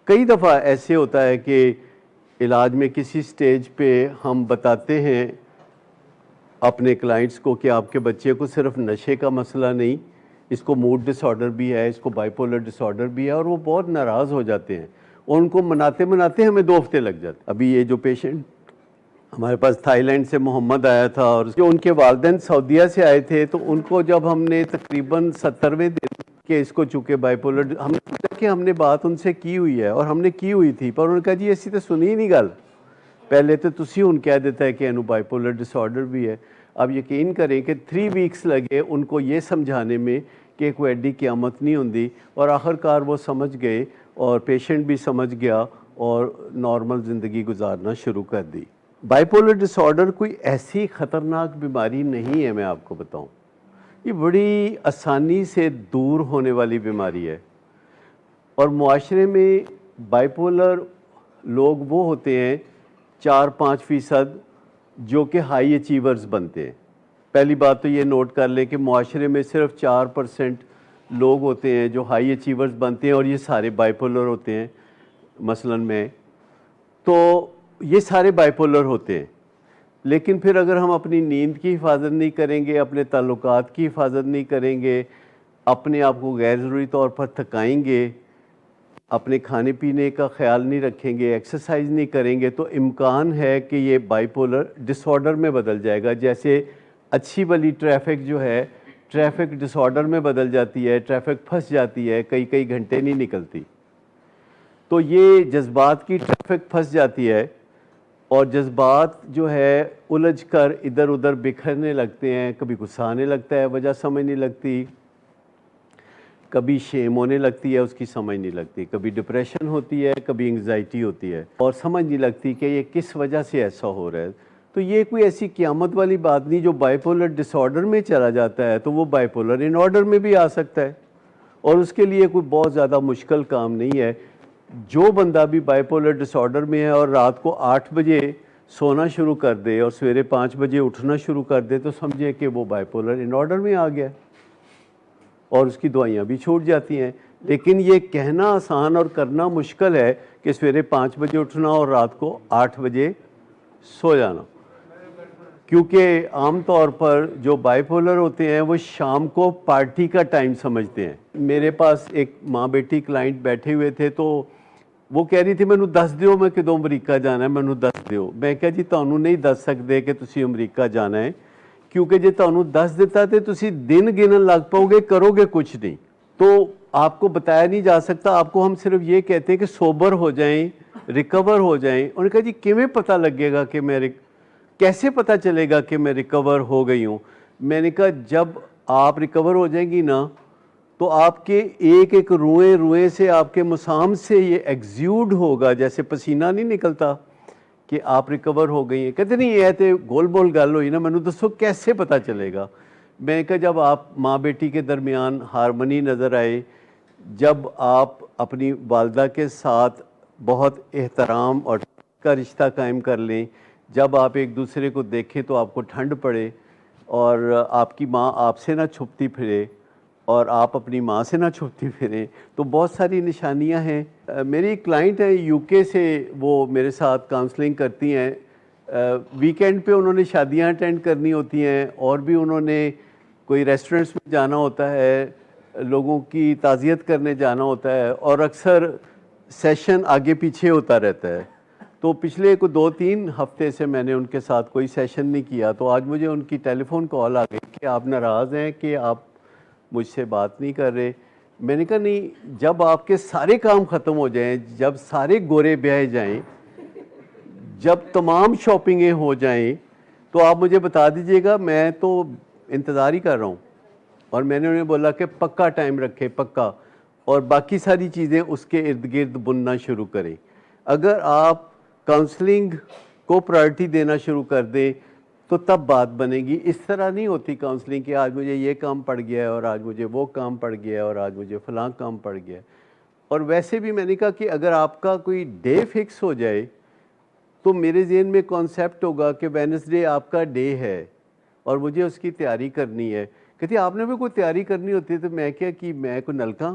کئی دفعہ ایسے ہوتا ہے کہ علاج میں کسی سٹیج پہ ہم بتاتے ہیں اپنے کلائنٹس کو کہ آپ کے بچے کو صرف نشے کا مسئلہ نہیں، اس کو موڈ ڈس آرڈر بھی ہے، اس کو بائیپولر ڈس آرڈر بھی ہے، اور وہ بہت ناراض ہو جاتے ہیں اور ان کو مناتے ہمیں 2 ہفتے لگ جاتے ہیں۔ ابھی یہ جو پیشنٹ ہمارے پاس تھائی لینڈ سے محمد آیا تھا، اور جو ان کے والدین سعودیہ سے آئے تھے، تو ان کو جب ہم نے تقریباً 70ویں دن کہ اس کو چونکہ بائیپولر، ہم نے سوچا کہ ہم نے بات ان سے کی ہوئی ہے اور ہم نے کی ہوئی تھی، پر انہوں نے کہا جی اسی تو سنی نہیں گل، پہلے تو تسی ان کہہ دیتا ہے کہ انہوں بائیپولر ڈس آرڈر بھی ہے۔ اب یقین کریں کہ 3 ویکس لگے ان کو یہ سمجھانے میں کہ کوئی ایڈی قیامت نہیں ہوندی، اور آخر کار وہ سمجھ گئے اور پیشنٹ بھی سمجھ گیا اور نارمل زندگی گزارنا شروع کر دی۔ بائیپولر ڈس آرڈر کوئی ایسی خطرناک بیماری نہیں ہے، میں آپ کو بتاؤں، یہ بڑی آسانی سے دور ہونے والی بیماری ہے، اور معاشرے میں بائیپولر لوگ وہ ہوتے ہیں 4-5% جو کہ ہائی اچیورز بنتے ہیں۔ پہلی بات تو یہ نوٹ کر لیں کہ معاشرے میں صرف 4% لوگ ہوتے ہیں جو ہائی اچیورز بنتے ہیں، اور یہ سارے بائیپولر ہوتے ہیں۔ مثلاً میں تو یہ سارے بائیپولر ہوتے ہیں، لیکن پھر اگر ہم اپنی نیند کی حفاظت نہیں کریں گے، اپنے تعلقات کی حفاظت نہیں کریں گے، اپنے آپ کو غیر ضروری طور پر تھکائیں گے، اپنے کھانے پینے کا خیال نہیں رکھیں گے، ایکسرسائز نہیں کریں گے، تو امکان ہے کہ یہ بائیپولر ڈس آرڈر میں بدل جائے گا۔ جیسے اچھی والی ٹریفک جو ہے ٹریفک ڈس آرڈر میں بدل جاتی ہے، ٹریفک پھنس جاتی ہے، کئی گھنٹے نہیں نکلتی، تو یہ جذبات کی ٹریفک پھنس جاتی ہے، اور جذبات جو ہے الجھ کر ادھر ادھر بکھرنے لگتے ہیں، کبھی غصہ آنے لگتا ہے، وجہ سمجھ نہیں لگتی، کبھی شیم ہونے لگتی ہے، اس کی سمجھ نہیں لگتی، کبھی ڈپریشن ہوتی ہے، کبھی انگزائٹی ہوتی ہے، اور سمجھ نہیں لگتی کہ یہ کس وجہ سے ایسا ہو رہا ہے۔ تو یہ کوئی ایسی قیامت والی بات نہیں، جو بائیپولر ڈس آرڈر میں چلا جاتا ہے تو وہ بائیپولر ان آرڈر میں بھی آ سکتا ہے، اور اس کے لیے کوئی بہت زیادہ مشکل کام نہیں ہے۔ جو بندہ بھی بائیپولر ڈس آرڈر میں ہے اور رات کو 8 بجے سونا شروع کر دے اور سویرے 5 بجے اٹھنا شروع کر دے، تو سمجھے کہ وہ بائیپولر ان آرڈر میں آ گیا، اور اس کی دوائیاں بھی چھوٹ جاتی ہیں۔ لیکن یہ کہنا آسان اور کرنا مشکل ہے کہ سویرے 5 بجے اٹھنا اور رات کو 8 بجے سو جانا، کیونکہ عام طور پر جو بائیپولر ہوتے ہیں وہ شام کو پارٹی کا ٹائم سمجھتے ہیں۔ میرے پاس ایک ماں بیٹی کلائنٹ بیٹھے ہوئے تھے، تو وہ کہہ رہی تھی مینوں دس دیو میں کدوں امریکہ جانا ہے، مینوں دس دیو۔ میں کہا جی تانوں نہیں دس سکتے کہ تسی امریکہ جانا ہے، کیونکہ جے تانوں دس دیتا تے تسی دن گنن لگ پاؤ گے، کرو گے کچھ نہیں، تو آپ کو بتایا نہیں جا سکتا۔ آپ کو ہم صرف یہ کہتے ہیں کہ سوبر ہو جائیں، ریکور ہو جائیں۔ انہوں نے کہا جی کیویں پتہ لگے گا کہ میں کیسے پتہ چلے گا کہ میں ریکور ہو گئی ہوں؟ میں نے کہا جب آپ ریکور ہو جائیں گی نا، تو آپ کے ایک روئیں سے آپ کے مسام سے یہ ایگزیوڈ ہوگا، جیسے پسینہ نہیں نکلتا، کہ آپ ریکور ہو گئی ہیں۔ کہتے نہیں یہ تے گول بول گل ہوئی نا، مینوں دسو کیسے پتہ چلے گا؟ میں نے کہا جب آپ ماں بیٹی کے درمیان ہارمنی نظر آئے، جب آپ اپنی والدہ کے ساتھ بہت احترام اور کا رشتہ قائم کر لیں، جب آپ ایک دوسرے کو دیکھیں تو آپ کو ٹھنڈ پڑے، اور آپ کی ماں آپ سے نہ چھپتی پھرے اور آپ اپنی ماں سے نہ چھپتی پھریں، تو بہت ساری نشانیاں ہیں۔ میری ایک کلائنٹ ہے یو کے سے، وہ میرے ساتھ کاؤنسلنگ کرتی ہیں۔ ویکینڈ پہ انہوں نے شادیاں اٹینڈ کرنی ہوتی ہیں، اور بھی انہوں نے کوئی ریسٹورنٹس میں جانا ہوتا ہے، لوگوں کی تعزیت کرنے جانا ہوتا ہے، اور اکثر سیشن آگے پیچھے ہوتا رہتا ہے۔ تو پچھلے 2-3 ہفتے سے میں نے ان کے ساتھ کوئی سیشن نہیں کیا، تو آج مجھے ان کی ٹیلی فون کال آ گئی کہ آپ ناراض ہیں کہ آپ مجھ سے بات نہیں کر رہے۔ میں نے کہا نہیں، جب آپ کے سارے کام ختم ہو جائیں، جب سارے گورے بیاہے جائیں، جب تمام شاپنگیں ہو جائیں، تو آپ مجھے بتا دیجئے گا، میں تو انتظار ہی کر رہا ہوں۔ اور میں نے انہیں بولا کہ پکا ٹائم رکھے، پکا، اور باقی ساری چیزیں اس کے ارد گرد بننا شروع کریں۔ اگر آپ کاؤنسلنگ کو پرائرٹی دینا شروع کر دیں تو تب بات بنے گی۔ اس طرح نہیں ہوتی کاؤنسلنگ کہ آج مجھے یہ کام پڑ گیا ہے، اور آج مجھے وہ کام پڑ گیا ہے، اور آج مجھے فلاں کام پڑ گیا ہے۔ اور ویسے بھی میں نے کہا کہ اگر آپ کا کوئی ڈے فکس ہو جائے، تو میرے ذہن میں کانسیپٹ ہوگا کہ وینسڈے آپ کا ڈے ہے اور مجھے اس کی تیاری کرنی ہے۔ کہتی آپ نے بھی کوئی تیاری کرنی ہوتی ہے، تو میں کیا کہ میں کوئی نلکا،